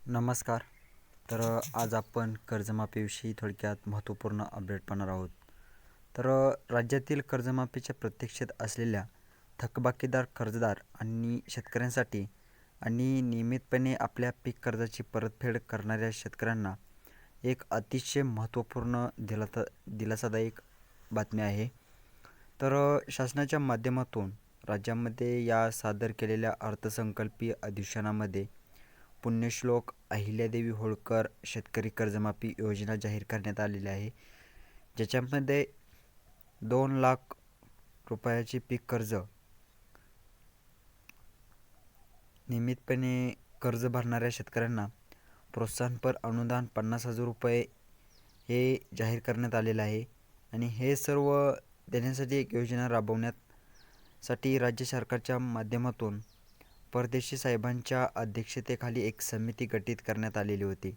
नमस्कार. आज आपण कर्जमाफीविषयी थोडक्यात महत्त्वपूर्ण अपडेट पाहणार आहोत. राज्यातील कर्जमाफीच्या प्रतीक्षेत असलेल्या थकबाकीदार कर्जदार आणि शेतकऱ्यांसाठी आणि नियमितपणे आपल्या पीक कर्जाची परतफेड करणाऱ्या शेतकऱ्यांना एक अतिशय महत्त्वपूर्ण दिलासादायक बातमी आहे. शासनाच्या माध्यमातून राज्यामध्ये या सादर केलेल्या अर्थसंकल्पीय अधिवेशनामध्ये पुण्यश्लोक अहिल्यादेवी होळकर शेतकरी कर्जमाफी योजना जाहीर करण्यात आलेली आहे, ज्याच्यामध्ये 2 लाख रुपयाचे पीक कर्ज नियमितपणे कर्ज भरणाऱ्या शेतकऱ्यांना प्रोत्साहनपर अनुदान 50,000 रुपये हे जाहीर करण्यात आलेलं आहे. आणि हे सर्व देण्यासाठी एक योजना राबवण्यासाठी राज्य सरकारच्या माध्यमातून परदेशी साहेबांच्या अध्यक्षतेखाली एक समिती गठीत करण्यात आलेली होती.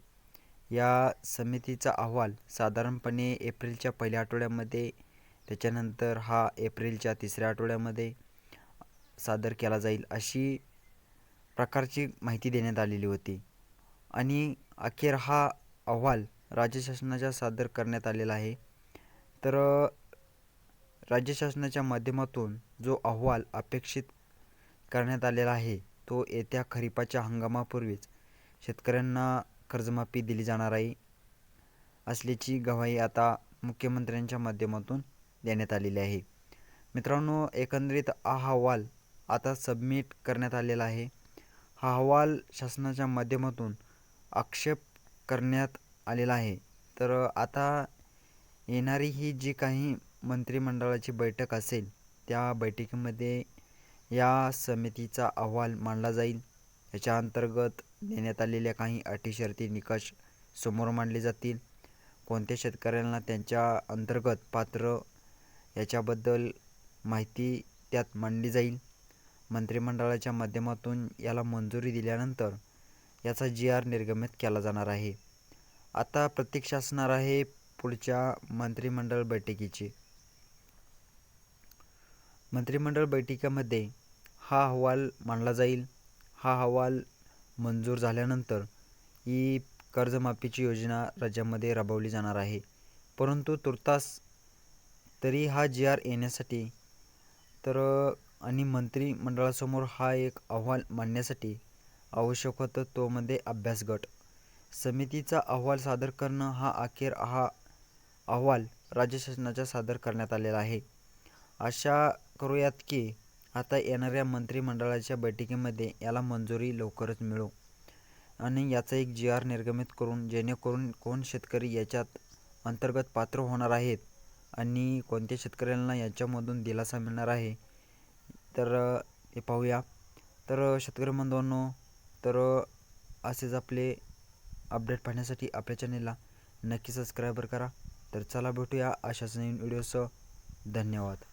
या समितीचा अहवाल साधारणपणे एप्रिलच्या पहिल्या आठवड्यामध्ये, त्याच्यानंतर हा एप्रिलच्या तिसऱ्या आठवड्यामध्ये सादर केला जाईल अशी प्रकारची माहिती देण्यात आलेली होती. आणि अखेर हा अहवाल राज्य शासनाच्या सादर करण्यात आलेला आहे. राज्य शासनाच्या माध्यमातून जो अहवाल अपेक्षित करण्यात आलेला आहे तो येत्या खरीपाच्या हंगामापूर्वीच शेतकऱ्यांना कर्जमाफी दिली जाणार आहे असल्याची ग्वाही आता मुख्यमंत्र्यांच्या माध्यमातून देण्यात आलेली आहे. मित्रांनो, एकंदरीत हा अहवाल आता सबमिट करण्यात आलेला आहे. हा अहवाल शासनाच्या माध्यमातून आक्षेप करण्यात आलेला आहे. आता येणारी ही जी काही मंत्रिमंडळाची बैठक असेल त्या बैठकीमध्ये या समितीचा अहवाल मांडला जाईल. याच्या अंतर्गत देण्यात आलेल्या काही अटी शर्ती निकष समोर मांडले जातील. कोणत्या शेतकऱ्यांना त्यांच्या अंतर्गत पात्र याच्याबद्दल माहिती त्यात मांडली जाईल. मंत्रिमंडळाच्या माध्यमातून याला मंजुरी दिल्यानंतर याचा GR निर्गमित केला जाणार आहे. आता प्रतीक्षा असणार आहे पुढच्या मंत्रिमंडळ बैठकीची. मंत्रिमंडळ बैठकीमध्ये हा अहवाल मांडला जाईल. हा अहवाल मंजूर झाल्यानंतर ही कर्जमाफीची योजना राज्यामध्ये राबवली जाणार आहे. परंतु तुर्तास तरी हा GR येण्यासाठी आणि मंत्रिमंडळासमोर हा एक अहवाल मांडण्यासाठी आवश्यक होतं तो मध्ये अभ्यास गट. समितीचा अहवाल सादर करणं हा अहवाल राज्य शासनाच्या सादर करण्यात आलेला आहे. आशा करूयात की आता येणाऱ्या मंत्रिमंडळाच्या बैठकीमध्ये याला मंजुरी लवकरच मिळो आणि याचा एक GR निर्गमित करून जेणेकरून कोण शेतकरी याच्यात अंतर्गत पात्र होणार आहेत आणि कोणत्या शेतकऱ्यांना याच्यामधून दिलासा मिळणार आहे हे पाहूया. शेतकरी बांधवांनो, असेच आपले अपडेट पाहण्यासाठी आपल्या चॅनेलला नक्की सबस्क्राईब करा. चला भेटूया अशाच नवीन व्हिडिओसह. धन्यवाद.